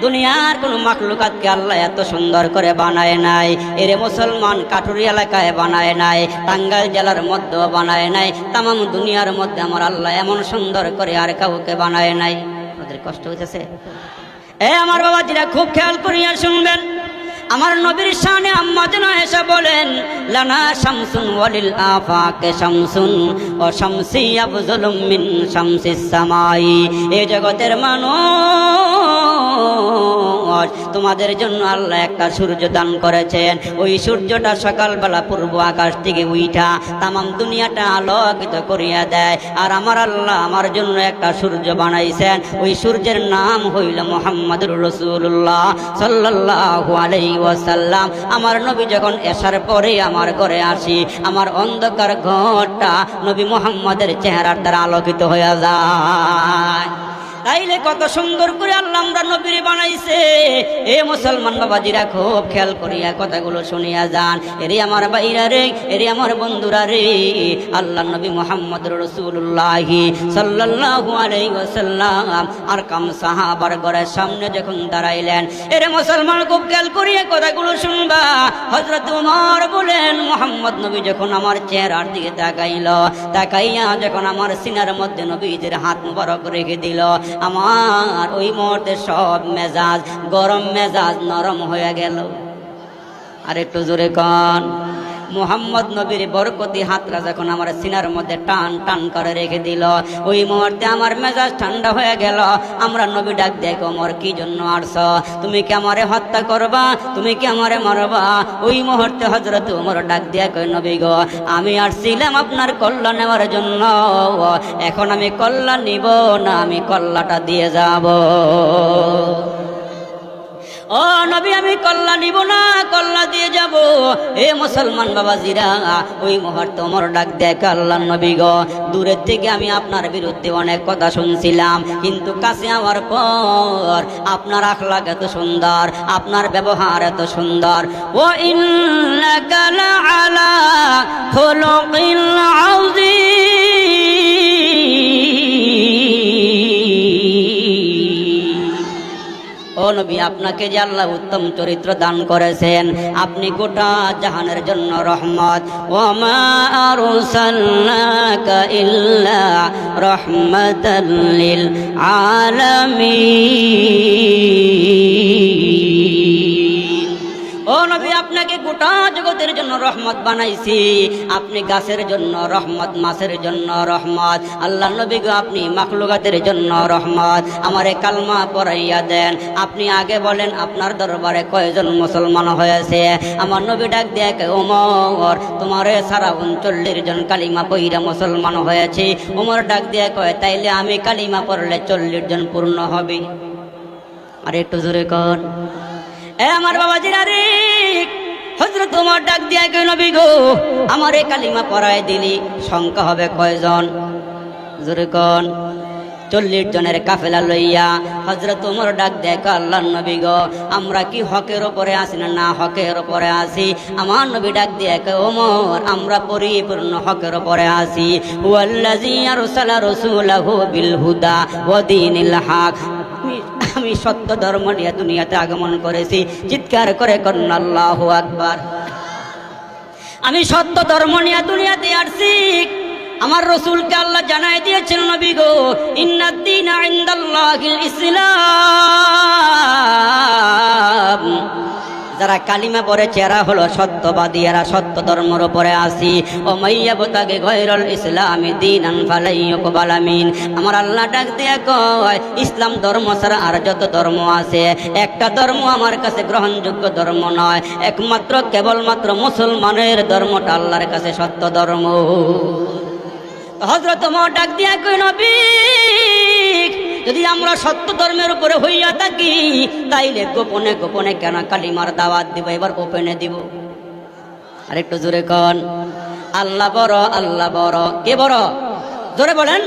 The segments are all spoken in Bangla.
দুনিয়ার কোনো মাখলুকাতকে আল্লাহ এত সুন্দর করে বানায় নাই। এরে মুসলমান, কাঠুরি এলাকায় বানায় নাই, টাঙ্গাইল জেলার মধ্যেও বানায় নাই, তামাম দুনিয়ার মধ্যে আমার আল্লাহ এমন সুন্দর করে আর কাউকে বানায় নাই। আপনাদের কষ্ট হইতেছে? আমার বাবাজিরা খুব খেয়াল করিয়া শুনবেন। আমার নবীর শানে আম্মা যেন এসে বলেন, লানা শামসুন ওয়ালিল আফাকে শামসুন ও শামসি আফজলুম মিন শামসিস সামাই। এই জগতের মানুষ, তোমাদের জন্য আল্লাহ একটা সূর্য দান করেছেন। ওই সূর্যটা সকালবেলা পূর্ব আকাশ থেকে উইঠা তামাম দুনিয়াটা আলোকিত করিয়া দেয়। আর আমার আল্লাহ আমার জন্য একটা সূর্য বানাইছেন। ওই সূর্যের নাম হইল মুহাম্মদুর রাসূলুল্লাহ সাল্লাল্লাহু আলাইহি ওয়াসাল্লাম। আমার নবী যখন এশার পরে আমার ঘরে আসি, আমার অন্ধকার ঘরটা নবী মুহাম্মদের চেহারার দ্বারা আলোকিত হয়ে যায়। তাইলে কত সুন্দর করে আল্লাহ আমরা নবীর বানাইছে। এ মুসলমান বাবাজিরা খুব খেয়াল করিয়া কথাগুলো শুনিয়া যান। এরে আমার ভাইরা রে, এরে আমার বন্ধুরা রে, আল্লাহ নবী মুহাম্মদুর রাসূলুল্লাহ সাল্লাল্লাহু আলাইহি ওয়াসাল্লাম আর কাম সাহাবার ঘরের সামনে যখন দাঁড়াইলেন, এরে মুসলমান খুব খেয়াল করিয়া কথাগুলো শুনবা। হযরত ওমর বলেন, মুহাম্মদ নবী যখন আমার চেহারার দিকে তাকাইয়া যখন আমার সিনার মধ্যে নবীজির হাত মুবারক রেখে দিল, আমার ওই মুহূর্তে সব মেজাজ, গরম মেজাজ নরম হয়ে গেল। আর একটু জোরে কন, মুহাম্মদ নবীর বরকতি হাতরা যখন আমার সিনার মধ্যে টান টান করে রেখে দিল, ওই মুহূর্তে আমার মেজাজ ঠান্ডা হয়ে গেল। আমরা নবী ডাক দেখো, ওমর কি জন্য আসছ? তুমি কি আমারে হত্যা করবা? তুমি কি আমারে মারবা? ওই মুহূর্তে হযরত ওমর ডাক দিয়া কয়, নবী গো, আমি আসছিলাম আপনার কল্যাণ নেওয়ার জন্য। এখন আমি কল্যাণ নিব না, আমি কল্যাণটা দিয়ে যাব। ও নবী, আমি কল্লা নিব না, কল্লা দিয়ে যাব। এ মুসলমান বাবাজিরা, ওই মুহূর্তে ওমর ডাক দেখ, আল্লাহর নবী গো, দূরের থেকে আমি আপনার বিরুদ্ধে অনেক কথা শুনছিলাম, কিন্তু কাছে আমার পর আপনার আখলাক এত সুন্দর, আপনার ব্যবহার এত সুন্দর। ও ইন্নাকা লাআলা খুলুকিল আযীম। ও নবী, আপনাকে যে আল্লাহ উত্তম চরিত্র দান করেছেন, আপনি গোটা জাহানের জন্য রহমত। ওয়া আরসালনাকা ইল্লা রাহমাতাল লিল আলামিন। ও নবী, আপনাকে গোটা জগতের জন্য রহমত বানাইছি। আপনি গাছের জন্য রহমত, মাছের জন্য রহমত। আল্লাহ নবী গো, আপনি মাখলুকাতের জন্য রহমত। আমারে কালমা পড়াইয়া দেন। আপনি আগে বলেন, আপনার দরবারে কয়জন মুসলমান হয়েছে? আমার নবী ডাক দেখ, ওমর, তোমারে সারা 39 জন কালিমা পইরা মুসলমান হয়েছে। ওমর ডাক দিয়ে কয়, তাইলে আমি কালিমা পড়লে 40 জন পূর্ণ হবে। আর একটু জোরে কর। আমার বাবাজিরা রে, হযরত ওমর ডাক দিয়া কই, নবী গো, আমারে কালিমা পড়ায় দিলি, সংখ্যা হবে কয়জন? জোরে কোন। 40 জনের কাফেলা লইয়া হযরত ওমর ডাক দেখ, আল্লাহর নবী গো, আমরা কি হকের উপরে আছি না হকের উপরে আছি? আমার নবী ডাক দিয়ে কয়, ওমর, আমরা পরিপূর্ণ হকের উপরে আছি। ওয়াল্লাযী আরসালা রাসূলাহু বিল হুদা ওয়া দীনিল হক। আমি সত্য ধর্ম নিয়ে দুনিয়াতে আগমন করেছি। চিৎকার করে কন্যা আল্লাহু আকবার। আমি সত্য ধর্ম নিয়ে দুনিয়াতে আসছি। আমার রাসূলকে আল্লাহ জানায় দিয়েছেন, নবী গো, ইন্নাদ দীনা ইনদাল্লাহিল ইসলাম। যারা কালিমা পড়ে চেহারা হলো সত্যবাদী, এরা সত্য ধর্মের উপরে আসি। ও মাইয়াবতাগে গায়রুল ইসলামি দীনান ফালাইয়ুকবালা মিন। আমার আল্লাহ ডাক দিয়ে কয়, ইসলাম ধর্ম ছাড়া আর যত ধর্ম আছে, একটা ধর্ম আমার কাছে গ্রহণযোগ্য ধর্ম নয়। একমাত্র কেবলমাত্র মুসলমানের ধর্মটা আল্লাহর কাছে সত্য ধর্ম। হযরত ওমর ডাক দিয়া কই, নবী, যদি আমরা সত্য ধর্মের উপরে হইয়া থাকি, তাইলে গোপনে গোপনে কেন কালিমার দাওয়াত দিব? এবার ওপেনে দিব। আর একটু জোরে কন, আল্লাহ বড়, আল্লাহ বড়। কে বড়? জোরে বলেন।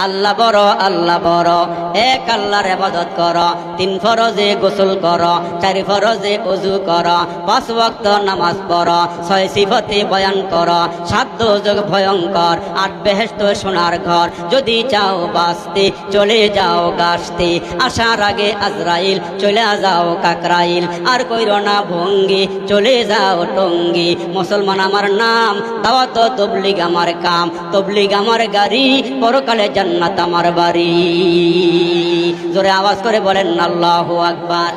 আল্লাহ বড়, আল্লাহ বড়। এক আল্লাহর ইবাদত কর, 3 ফরজে গোসল কর, 4 ফরজে ওযু কর, 5 ওয়াক্ত নামাজ পড়, 6 সিফতে বয়ান কর, 7 দোজখ ভয়ঙ্কর, 8 বেহেশত সোনার ঘর। যদি চাও বাঁচতে চলে যাও গাছতে, আসার আগে আজরাইল চলে যাও কাকরাইল। আর কইরো না ভঙ্গি, চলে যাও টঙ্গি। মুসলমান আমার নাম, দাওয়াত তবলিগ আমার কাম, তবলিগ আমার গাড়ি, পরকালে জান্নাত আমার বাড়ি। জোরে আওয়াজ করে বলেন আল্লাহু আকবার।